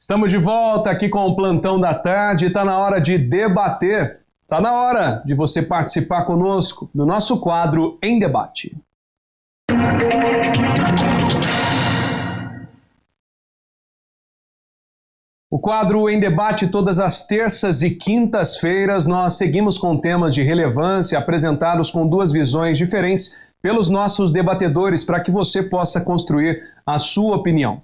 Estamos de volta aqui com o Plantão da Tarde. Está na hora de debater. Está na hora de você participar conosco do nosso quadro Em Debate. O quadro Em Debate, todas as terças e quintas-feiras, nós seguimos com temas de relevância apresentados com duas visões diferentes pelos nossos debatedores para que você possa construir a sua opinião.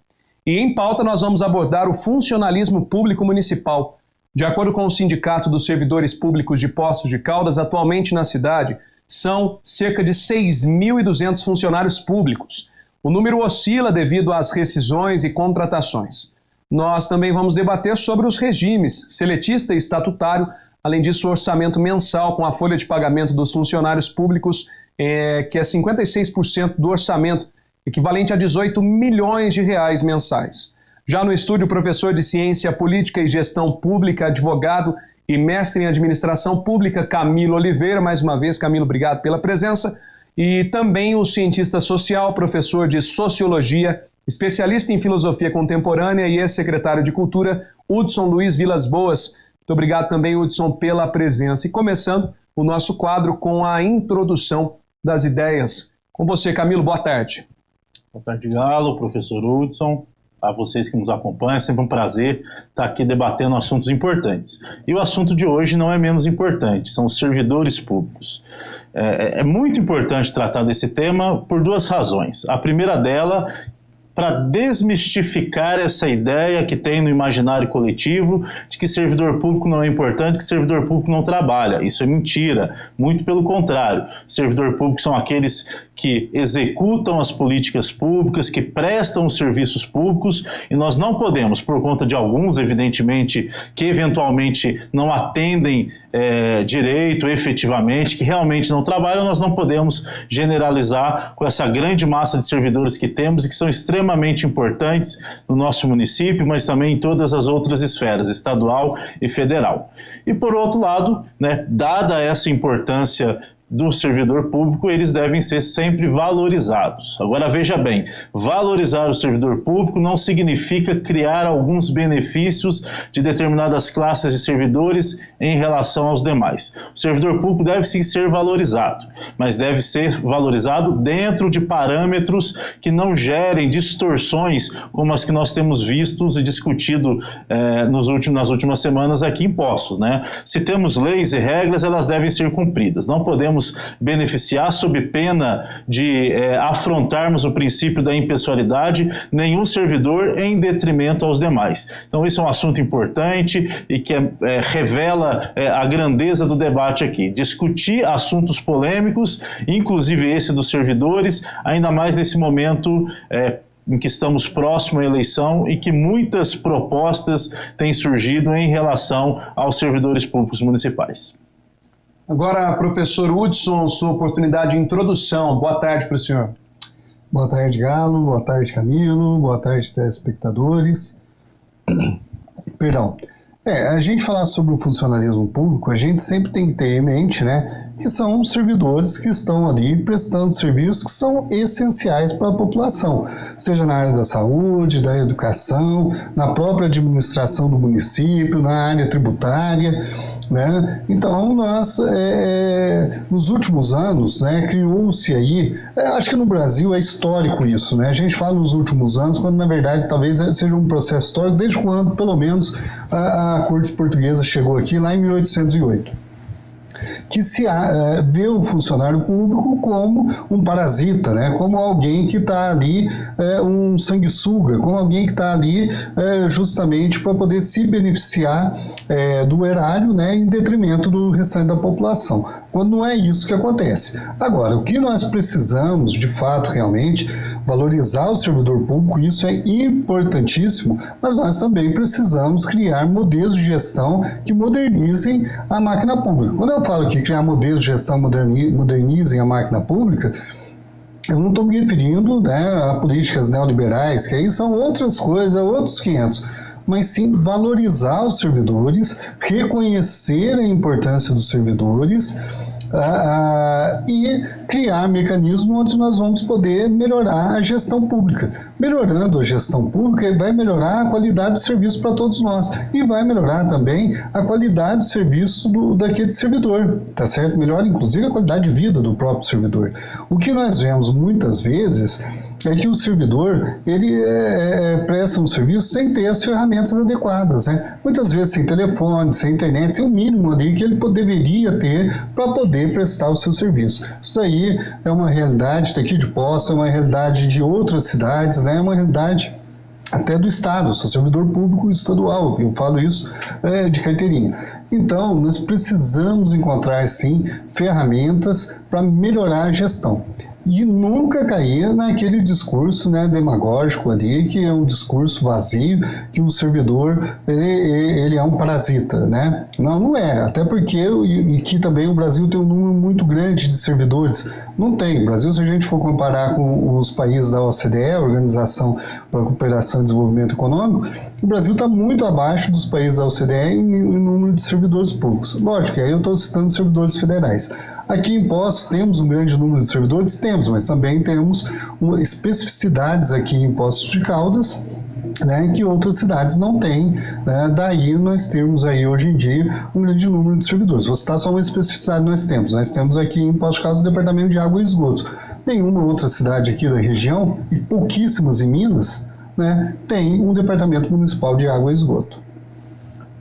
E em pauta nós vamos abordar o funcionalismo público municipal. De acordo com o Sindicato dos Servidores Públicos de Poços de Caldas, atualmente na cidade são cerca de 6.200 funcionários públicos. O número oscila devido às rescisões e contratações. Nós também vamos debater sobre os regimes seletista e estatutário, além disso o orçamento mensal com a folha de pagamento dos funcionários públicos, que é 56% do orçamento, equivalente a 18 milhões de reais mensais. Já no estúdio, o professor de Ciência Política e Gestão Pública, advogado e mestre em Administração Pública, Camilo Oliveira. Mais uma vez, Camilo, obrigado pela presença. E também o cientista social, professor de Sociologia, especialista em Filosofia Contemporânea e ex-secretário de Cultura, Hudson Luiz Vilas Boas. Muito obrigado também, Hudson, pela presença. E começando o nosso quadro com a introdução das ideias. Com você, Camilo, boa tarde. Boa tarde, Galo, professor Hudson, a vocês que nos acompanham, é sempre um prazer estar aqui debatendo assuntos importantes. E o assunto de hoje não é menos importante, são os servidores públicos. É muito importante tratar desse tema por duas razões. A primeira dela, para desmistificar essa ideia que tem no imaginário coletivo de que servidor público não é importante, que servidor público não trabalha. Isso é mentira, muito pelo contrário. Servidor público são aqueles que executam as políticas públicas, que prestam os serviços públicos, e nós não podemos, por conta de alguns, evidentemente, que eventualmente não atendem direito, efetivamente, que realmente não trabalham, nós não podemos generalizar com essa grande massa de servidores que temos e que são extremamente importantes no nosso município, mas também em todas as outras esferas, estadual e federal. E por outro lado, dada essa importância do servidor público, eles devem ser sempre valorizados. Agora veja bem, valorizar o servidor público não significa criar alguns benefícios de determinadas classes de servidores em relação aos demais. O servidor público deve sim ser valorizado, mas deve ser valorizado dentro de parâmetros que não gerem distorções como as que nós temos visto e discutido nas últimas semanas aqui em Poços, Se temos leis e regras, elas devem ser cumpridas. Não podemos beneficiar sob pena de afrontarmos o princípio da impessoalidade nenhum servidor em detrimento aos demais. Então isso é um assunto importante e que revela a grandeza do debate aqui. Discutir assuntos polêmicos, inclusive esse dos servidores, ainda mais nesse momento em que estamos próximo à eleição e que muitas propostas têm surgido em relação aos servidores públicos municipais. Agora, professor Hudson, sua oportunidade de introdução. Boa tarde para o senhor. Boa tarde, Galo. Boa tarde, Camilo. Boa tarde, telespectadores. Perdão. A gente falar sobre o funcionalismo público, a gente sempre tem que ter em mente, que são os servidores que estão ali prestando serviços que são essenciais para a população, seja na área da saúde, da educação, na própria administração do município, na área tributária, Então, nós, nos últimos anos, criou-se aí, acho que no Brasil é histórico isso, A gente fala nos últimos anos, quando na verdade talvez seja um processo histórico, desde quando, pelo menos, a Corte Portuguesa chegou aqui, lá em 1808. Que se vê o funcionário público como um parasita, como alguém que está ali, um sanguessuga, como alguém que está ali justamente para poder se beneficiar do erário, em detrimento do restante da população, quando não é isso que acontece. Agora, o que nós precisamos, de fato, realmente, valorizar o servidor público, isso é importantíssimo, mas nós também precisamos criar modelos de gestão que modernizem a máquina pública. Quando eu falo que criar modelos de gestão modernizem a máquina pública, eu não estou me referindo a políticas neoliberais, que aí são outras coisas, outros 500, mas sim valorizar os servidores, reconhecer a importância dos servidores e criar mecanismos onde nós vamos poder melhorar a gestão pública. Melhorando a gestão pública, vai melhorar a qualidade do serviço para todos nós e vai melhorar também a qualidade do serviço daquele servidor, tá certo? Melhora inclusive a qualidade de vida do próprio servidor. O que nós vemos muitas vezes é que o servidor, ele presta um serviço sem ter as ferramentas adequadas, né? Muitas vezes sem telefone, sem internet, sem o mínimo ali que ele deveria ter para poder prestar o seu serviço. Isso aí é uma realidade daqui de Poços, é uma realidade de outras cidades, né? É uma realidade até do Estado, sou servidor público estadual, eu falo isso de carteirinha. Então, nós precisamos encontrar, sim, ferramentas para melhorar a gestão. E nunca cair naquele discurso, né, demagógico ali, que é um discurso vazio, que o servidor ele é um parasita, né? Não é, até porque e que também o Brasil tem um número muito grande de servidores. Não tem. O Brasil, se a gente for comparar com os países da OCDE, Organização para a Cooperação e Desenvolvimento Econômico, o Brasil está muito abaixo dos países da OCDE em número de servidores públicos. Lógico, aí eu estou citando servidores federais. Aqui em Poços temos um grande número de servidores? Temos, mas também temos especificidades aqui em Poços de Caldas, né, que outras cidades não têm, né? Daí nós temos aí hoje em dia um grande número de servidores. Vou citar só uma especificidade que nós temos aqui em Poços de Caldas o Departamento de Água e Esgoto. Nenhuma outra cidade aqui da região, e pouquíssimas em Minas, né, tem um Departamento Municipal de Água e Esgoto.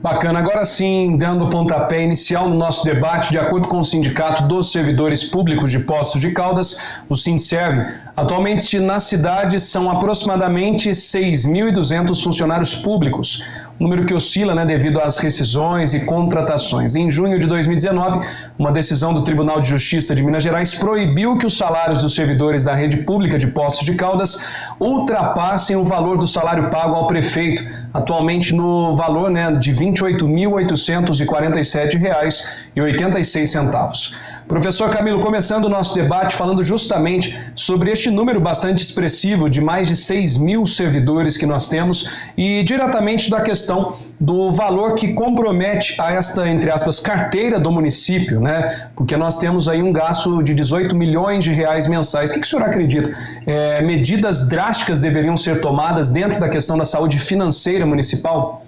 Bacana. Agora sim, dando o pontapé inicial no nosso debate, de acordo com o Sindicato dos Servidores Públicos de Poços de Caldas, o Sinserv, atualmente na cidade são aproximadamente 6.200 funcionários públicos, número que oscila, né, devido às rescisões e contratações. Em junho de 2019, uma decisão do Tribunal de Justiça de Minas Gerais proibiu que os salários dos servidores da rede pública de Poços de Caldas ultrapassem o valor do salário pago ao prefeito, atualmente no valor, né, de R$ 28.847,86. Professor Camilo, começando o nosso debate falando justamente sobre este número bastante expressivo de mais de 6.000 servidores que nós temos e diretamente da questão do valor que compromete a esta, entre aspas, carteira do município, né? Porque nós temos aí um gasto de 18 milhões de reais mensais. O que o senhor acredita? Medidas drásticas deveriam ser tomadas dentro da questão da saúde financeira municipal?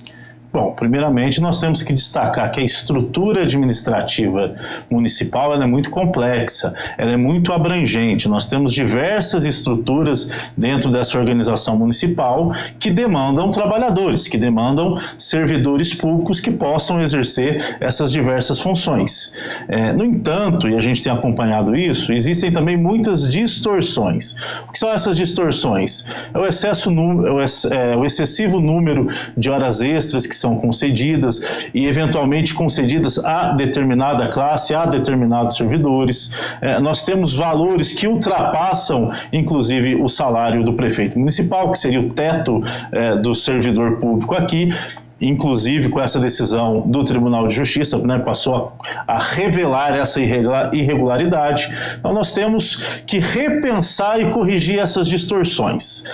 Bom, primeiramente nós temos que destacar que a estrutura administrativa municipal ela é muito complexa, ela é muito abrangente. Nós temos diversas estruturas dentro dessa organização municipal que demandam trabalhadores, que demandam servidores públicos que possam exercer essas diversas funções. No entanto, e a gente tem acompanhado isso, existem também muitas distorções. O que são essas distorções? É o excessivo número de horas extras que são concedidas e eventualmente concedidas a determinada classe, a determinados servidores. Nós temos valores que ultrapassam, inclusive, o salário do prefeito municipal, que seria o teto do servidor público aqui. Inclusive com essa decisão do Tribunal de Justiça, né, passou a revelar essa irregularidade. Então nós temos que repensar e corrigir essas distorções.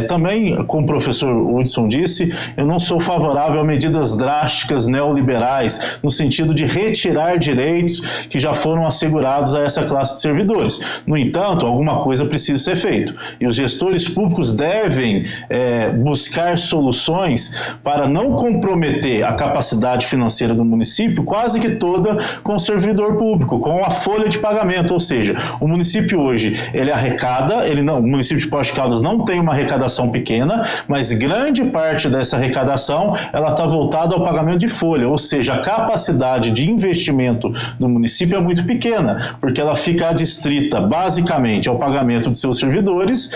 Também, como o professor Hudson disse, eu não sou favorável a medidas drásticas neoliberais, no sentido de retirar direitos que já foram assegurados a essa classe de servidores. No entanto, alguma coisa precisa ser feita. E os gestores públicos devem buscar soluções para não comprometer a capacidade financeira do município quase que toda com o servidor público, com a folha de pagamento, ou seja, o município hoje, ele arrecada, o município de Poços de Caldas não tem uma arrecadação pequena, mas grande parte dessa arrecadação, ela está voltada ao pagamento de folha, ou seja, a capacidade de investimento do município é muito pequena, porque ela fica adstrita basicamente ao pagamento de seus servidores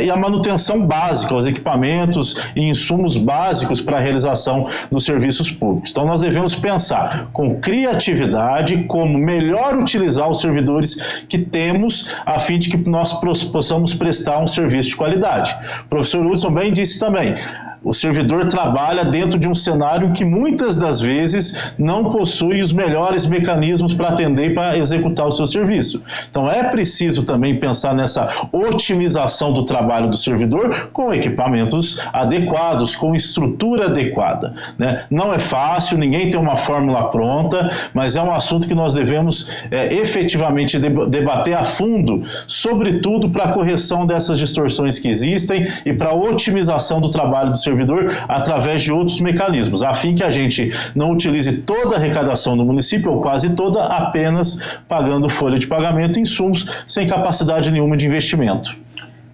e a manutenção básica, os equipamentos e insumos básicos para a realização dos serviços públicos. Então nós devemos pensar com criatividade como melhor utilizar os servidores que temos a fim de que nós possamos prestar um serviço de qualidade. O professor Hudson bem disse também, o servidor trabalha dentro de um cenário que muitas das vezes não possui os melhores mecanismos para atender e para executar o seu serviço. Então é preciso também pensar nessa otimização do trabalho do servidor com equipamentos adequados, com estrutura adequada, né? Não é fácil, ninguém tem uma fórmula pronta, mas é um assunto que nós devemos efetivamente debater a fundo, sobretudo para a correção dessas distorções que existem e para a otimização do trabalho do servidor através de outros mecanismos, a fim que a gente não utilize toda a arrecadação do município, ou quase toda, apenas pagando folha de pagamento e insumos sem capacidade nenhuma de investimento.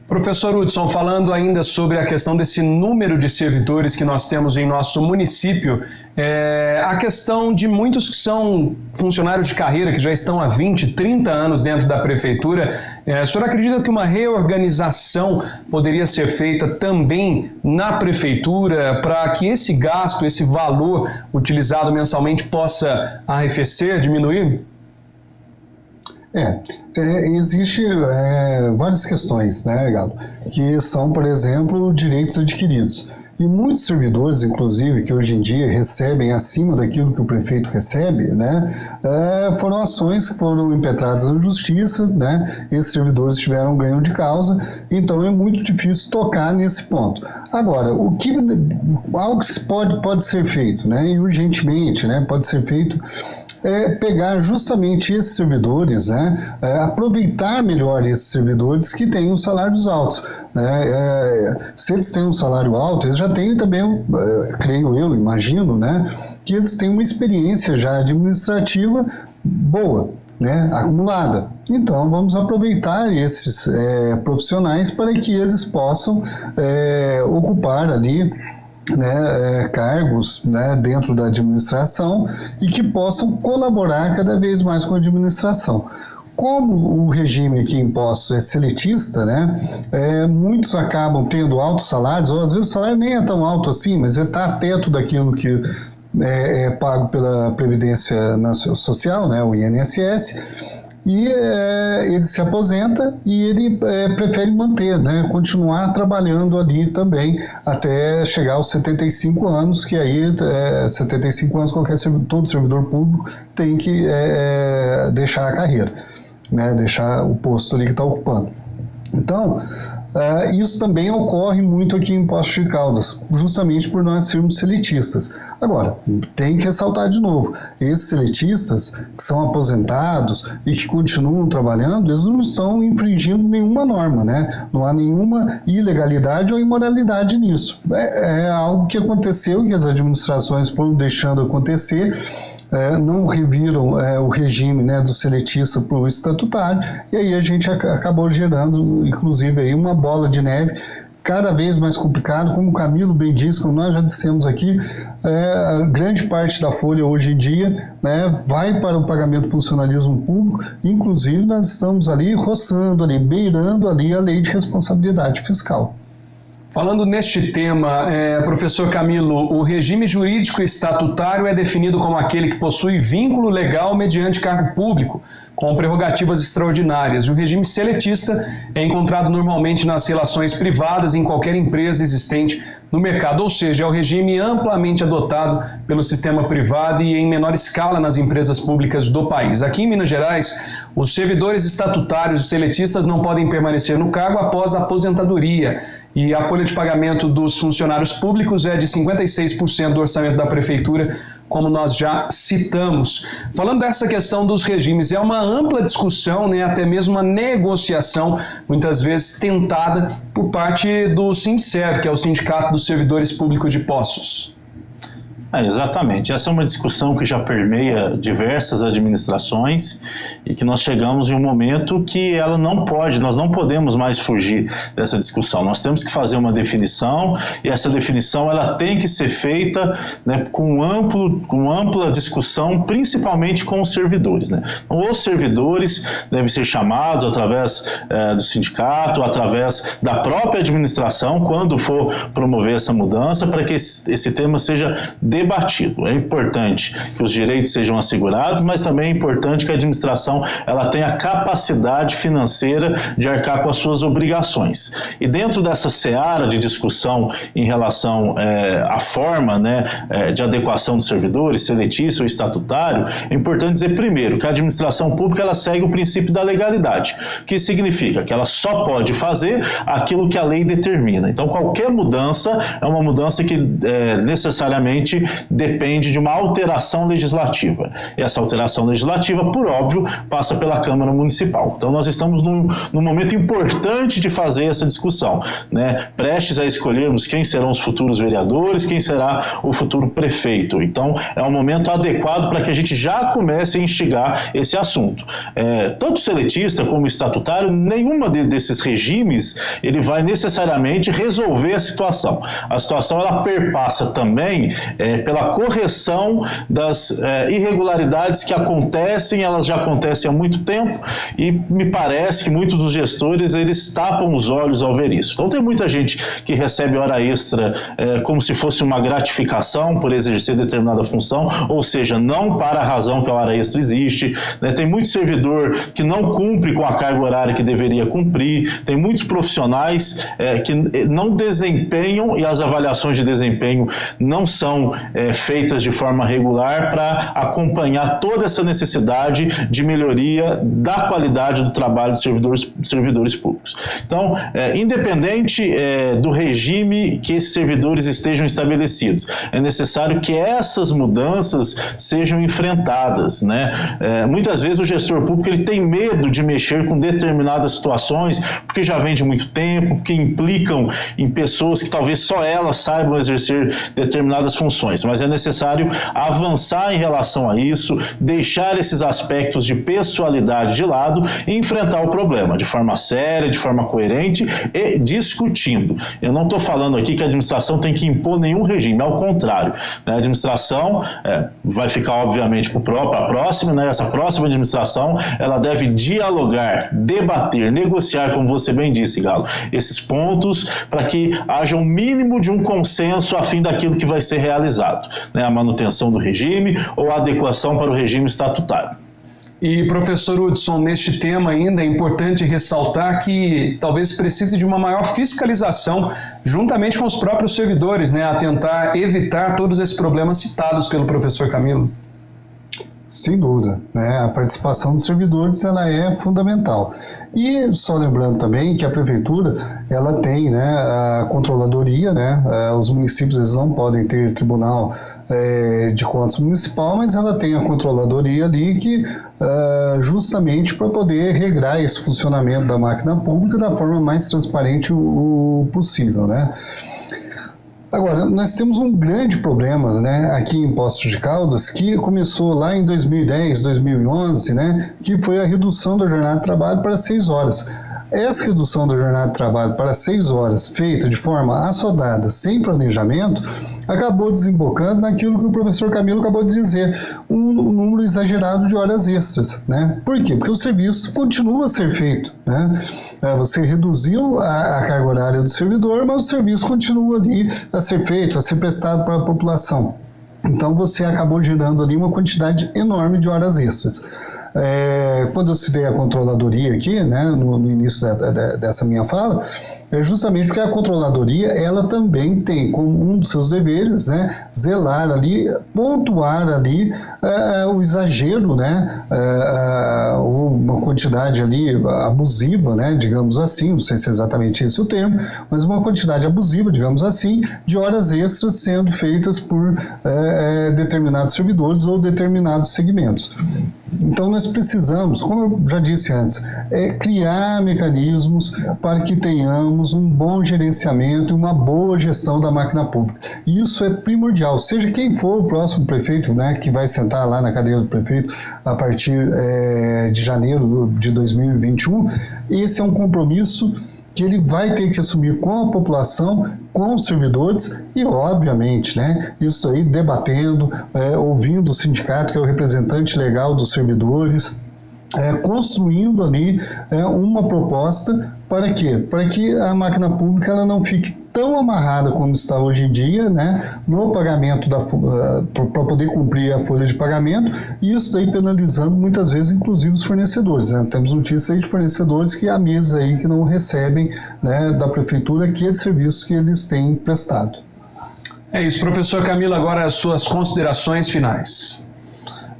Professor Hudson, falando ainda sobre a questão desse número de servidores que nós temos em nosso município, a questão de muitos que são funcionários de carreira, que já estão há 20, 30 anos dentro da prefeitura, o senhor acredita que uma reorganização poderia ser feita também na prefeitura para que esse gasto, esse valor utilizado mensalmente possa arrefecer, diminuir? Existe várias questões, né, Galo, que são, por exemplo, direitos adquiridos. E muitos servidores, inclusive, que hoje em dia recebem acima daquilo que o prefeito recebe, né, foram ações que foram impetradas na justiça, né, esses servidores tiveram ganho de causa, então é muito difícil tocar nesse ponto. Agora, algo que pode ser feito, né, e urgentemente, né, pode ser feito, pegar justamente esses servidores, né, aproveitar melhor esses servidores que têm os salários altos, né, se eles têm um salário alto, eles já têm também, creio eu, imagino, né, que eles têm uma experiência já administrativa boa, né, acumulada. Então, vamos aproveitar esses profissionais para que eles possam ocupar ali, né, cargos, né, dentro da administração e que possam colaborar cada vez mais com a administração. Como o regime aqui em Poços é seletista, né, muitos acabam tendo altos salários, ou às vezes o salário nem é tão alto assim, mas está atento daquilo que é pago pela Previdência Social, né, o INSS, e ele se aposenta e ele prefere manter, né, continuar trabalhando ali também até chegar aos 75 anos, que aí 75 anos todo servidor público tem que deixar a carreira, né, deixar o posto ali que está ocupando. Então, isso também ocorre muito aqui em Poços de Caldas, justamente por nós sermos seletistas. Agora, tem que ressaltar de novo, esses seletistas que são aposentados e que continuam trabalhando, eles não estão infringindo nenhuma norma, né? Não há nenhuma ilegalidade ou imoralidade nisso. É algo que aconteceu, que as administrações foram deixando acontecer, não reviram o regime, né, do seletista para o estatutário, e aí a gente acabou gerando, inclusive, aí uma bola de neve cada vez mais complicado, como o Camilo bem disse, como nós já dissemos aqui, a grande parte da folha hoje em dia, né, vai para o pagamento do funcionalismo público, inclusive nós estamos ali roçando, ali, beirando ali a lei de responsabilidade fiscal. Falando neste tema, professor Camilo, o regime jurídico estatutário é definido como aquele que possui vínculo legal mediante cargo público, com prerrogativas extraordinárias. E o regime seletista é encontrado normalmente nas relações privadas em qualquer empresa existente no mercado, ou seja, é o regime amplamente adotado pelo sistema privado e em menor escala nas empresas públicas do país. Aqui em Minas Gerais, os servidores estatutários e seletistas não podem permanecer no cargo após a aposentadoria, e a folha de pagamento dos funcionários públicos é de 56% do orçamento da prefeitura, como nós já citamos. Falando dessa questão dos regimes, é uma ampla discussão, né, até mesmo uma negociação, muitas vezes tentada por parte do Sindserv, que é o Sindicato dos Servidores Públicos de Poços. Exatamente. Essa é uma discussão que já permeia diversas administrações e que nós chegamos em um momento que ela não pode, nós não podemos mais fugir dessa discussão. Nós temos que fazer uma definição e essa definição ela tem que ser feita, né, com ampla discussão, principalmente com os servidores, né? Então, os servidores devem ser chamados através do sindicato, através da própria administração, quando for promover essa mudança, para que esse tema seja debatido debatido. É importante que os direitos sejam assegurados, mas também é importante que a administração ela tenha capacidade financeira de arcar com as suas obrigações. E dentro dessa seara de discussão em relação à forma, né, de adequação dos servidores, seletício ou estatutário, é importante dizer primeiro que a administração pública ela segue o princípio da legalidade, que significa que ela só pode fazer aquilo que a lei determina. Então qualquer mudança é uma mudança que necessariamente depende de uma alteração legislativa. E essa alteração legislativa, por óbvio, passa pela Câmara Municipal. Então nós estamos num momento importante de fazer essa discussão, né? Prestes a escolhermos quem serão os futuros vereadores, quem será o futuro prefeito. Então é um momento adequado para que a gente já comece a instigar esse assunto. Tanto seletista como estatutário, nenhuma desses regimes ele vai necessariamente resolver a situação. A situação ela perpassa também pela correção das irregularidades que acontecem, elas já acontecem há muito tempo e me parece que muitos dos gestores eles tapam os olhos ao ver isso. Então tem muita gente que recebe hora extra como se fosse uma gratificação por exercer determinada função, ou seja, não para a razão que a hora extra existe, né? Tem muito servidor que não cumpre com a carga horária que deveria cumprir, tem muitos profissionais que não desempenham e as avaliações de desempenho não são feitas de forma regular para acompanhar toda essa necessidade de melhoria da qualidade do trabalho dos servidores públicos. Então, independente do regime que esses servidores estejam estabelecidos, é necessário que essas mudanças sejam enfrentadas, né? Muitas vezes o gestor público ele tem medo de mexer com determinadas situações porque já vem de muito tempo, porque implicam em pessoas que talvez só elas saibam exercer determinadas funções, mas é necessário avançar em relação a isso, deixar esses aspectos de pessoalidade de lado e enfrentar o problema de forma séria, de forma coerente e discutindo. Eu não estou falando aqui que a administração tem que impor nenhum regime, ao contrário, né? A administração vai ficar obviamente para a próxima, né? Essa próxima administração ela deve dialogar, debater, negociar, como você bem disse, Galo, esses pontos para que haja um mínimo de um consenso a fim daquilo que vai ser realizado, né? A manutenção do regime ou a adequação para o regime estatutário. E, professor Hudson, neste tema ainda é importante ressaltar que talvez precise de uma maior fiscalização juntamente com os próprios servidores, né, a tentar evitar todos esses problemas citados pelo professor Camilo. Sem dúvida, né? A participação dos servidores ela é fundamental. E só lembrando também que a prefeitura ela tem, né, a controladoria, né? Os municípios eles não podem ter tribunal de contas municipal, mas ela tem a controladoria ali que justamente para poder regrar esse funcionamento da máquina pública da forma mais transparente possível, né? Agora, nós temos um grande problema, né, aqui em Poços de Caldas, que começou lá em 2010, 2011, né, que foi a redução da jornada de trabalho para 6 horas. Essa redução da jornada de trabalho para 6 horas, feita de forma assodada, sem planejamento, acabou desembocando naquilo que o professor Camilo acabou de dizer, um número exagerado de horas extras, né? Por quê? Porque o serviço continua a ser feito, né? Você reduziu a carga horária do servidor, mas o serviço continua ali a ser feito, a ser prestado para a população. Então você acabou gerando ali uma quantidade enorme de horas extras. Quando eu citei a controladoria aqui, né, no início dessa minha fala, é justamente porque a controladoria ela também tem como um dos seus deveres, né, zelar ali, pontuar ali o exagero, né, uma quantidade ali abusiva, né, digamos assim, não sei se é exatamente esse o termo, mas uma quantidade abusiva, digamos assim, de horas extras sendo feitas por determinados servidores ou determinados segmentos. Então nós precisamos, como eu já disse antes, criar mecanismos para que tenhamos um bom gerenciamento e uma boa gestão da máquina pública. Isso é primordial, seja quem for o próximo prefeito, né, que vai sentar lá na cadeira do prefeito a partir de janeiro de 2021, esse é um compromisso que ele vai ter que assumir com a população, com os servidores e, obviamente, né, isso aí debatendo, ouvindo o sindicato, que é o representante legal dos servidores, construindo ali uma proposta para quê? Para que a máquina pública ela não fique tão amarrada como está hoje em dia, né, no pagamento para poder cumprir a folha de pagamento, e isso daí penalizando muitas vezes, inclusive, os fornecedores, né? Temos notícias aí de fornecedores que há meses aí que não recebem, né, da prefeitura aqueles serviços que eles têm prestado. É isso, professor Camilo, agora as suas considerações finais.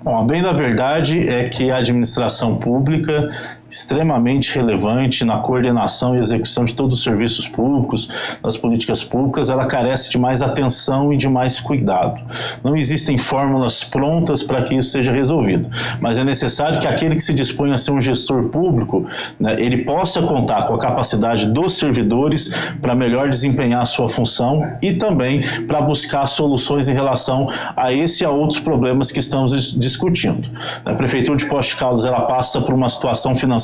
Bom, a bem da verdade é que a administração pública, extremamente relevante na coordenação e execução de todos os serviços públicos, das políticas públicas, ela carece de mais atenção e de mais cuidado. Não existem fórmulas prontas para que isso seja resolvido, mas é necessário que aquele que se dispõe a ser um gestor público, né, ele possa contar com a capacidade dos servidores para melhor desempenhar a sua função e também para buscar soluções em relação a esse e a outros problemas que estamos discutindo. A Prefeitura de Poços de Caldas, ela passa por uma situação financeira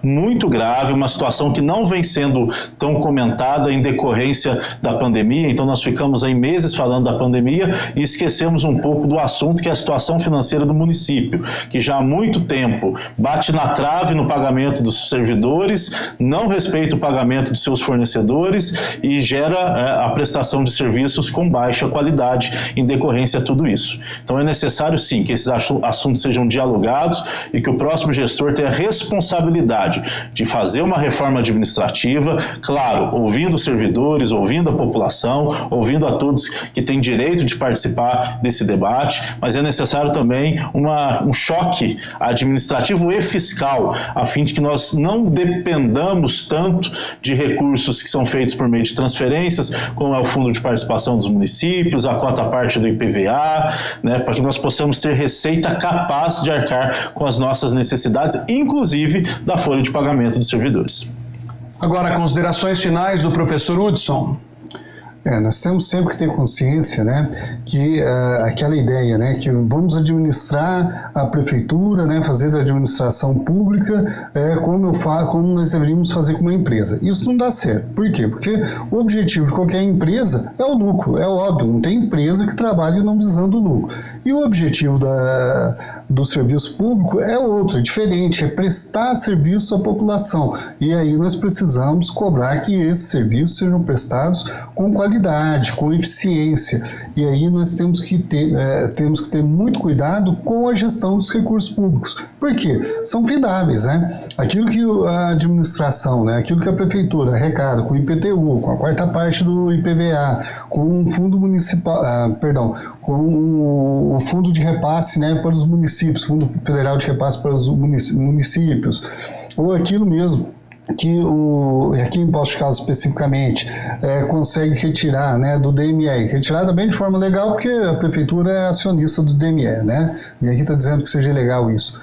muito grave, uma situação que não vem sendo tão comentada em decorrência da pandemia. Então nós ficamos aí meses falando da pandemia e esquecemos um pouco do assunto, que é a situação financeira do município, que já há muito tempo bate na trave no pagamento dos servidores, não respeita o pagamento dos seus fornecedores e gera a prestação de serviços com baixa qualidade em decorrência a tudo isso. Então é necessário sim que esses assuntos sejam dialogados e que o próximo gestor tenha responsabilidade de fazer uma reforma administrativa, claro, ouvindo os servidores, ouvindo a população, ouvindo a todos que têm direito de participar desse debate, mas é necessário também um choque administrativo e fiscal, a fim de que nós não dependamos tanto de recursos que são feitos por meio de transferências, como é o Fundo de Participação dos Municípios, a cota parte do IPVA, né, para que nós possamos ter receita capaz de arcar com as nossas necessidades, inclusive da folha de pagamento dos servidores. Agora, considerações finais do professor Hudson. Nós temos sempre que ter consciência, né, que aquela ideia, né, que vamos administrar a prefeitura, né, fazer da administração pública como nós deveríamos fazer com uma empresa. Isso não dá certo. Por quê? Porque o objetivo de qualquer empresa é o lucro, é óbvio, não tem empresa que trabalhe não visando o lucro. E o objetivo do serviço público é outro, é diferente, é prestar serviço à população. E aí nós precisamos cobrar que esses serviços sejam prestados com qualidade, com eficiência, e aí nós temos que ter muito cuidado com a gestão dos recursos públicos, porque são fidáveis, né? Aquilo que a administração, né, aquilo que a prefeitura arrecada com o IPTU, com a quarta parte do IPVA, com o fundo municipal, com o fundo de repasse, né, para os municípios, Fundo Federal de Repasse para os municípios, ou aquilo mesmo que aqui em Poços de Caldas especificamente consegue retirar, né, do DME, retirar também de forma legal, porque a prefeitura é acionista do DME, né, e aqui está dizendo que seja legal isso.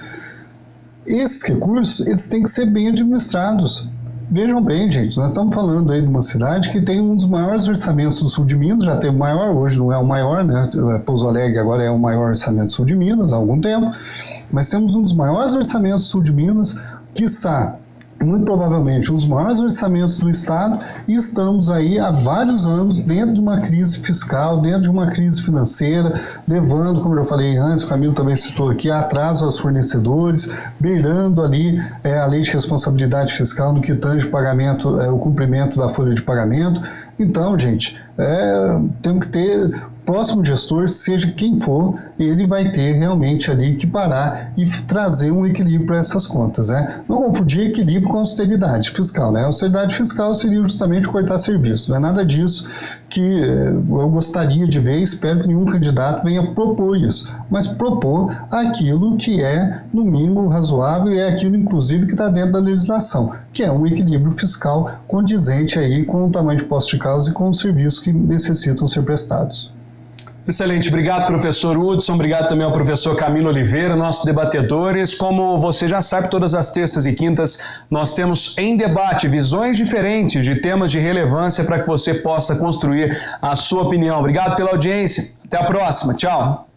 Esses recursos, eles têm que ser bem administrados. Vejam bem, gente, nós estamos falando aí de uma cidade que tem um dos maiores orçamentos do sul de Minas, já teve o maior, hoje não é o maior, né, Pouso Alegre agora é o maior orçamento do sul de Minas há algum tempo, mas temos um dos maiores orçamentos do sul de Minas, quiçá muito provavelmente um dos maiores orçamentos do Estado, e estamos aí há vários anos dentro de uma crise fiscal, dentro de uma crise financeira, levando, como eu falei antes, o Camilo também citou aqui, atraso aos fornecedores, beirando ali a lei de responsabilidade fiscal no que tange o pagamento, o cumprimento da folha de pagamento. Então, gente, temos que ter, próximo gestor, seja quem for, ele vai ter realmente ali que parar e trazer um equilíbrio para essas contas, né? Não confundir equilíbrio com austeridade fiscal, né? Austeridade fiscal seria justamente cortar serviço, não é nada disso que eu gostaria de ver, espero que nenhum candidato venha propor isso, mas propor aquilo que é, no mínimo, razoável e é aquilo, inclusive, que está dentro da legislação, que é um equilíbrio fiscal condizente aí com o tamanho de Poços de Caldas e com os serviços que necessitam ser prestados. Excelente, obrigado professor Hudson, obrigado também ao professor Camilo Oliveira, nossos debatedores. Como você já sabe, todas as terças e quintas nós temos em debate visões diferentes de temas de relevância para que você possa construir a sua opinião. Obrigado pela audiência, até a próxima, tchau.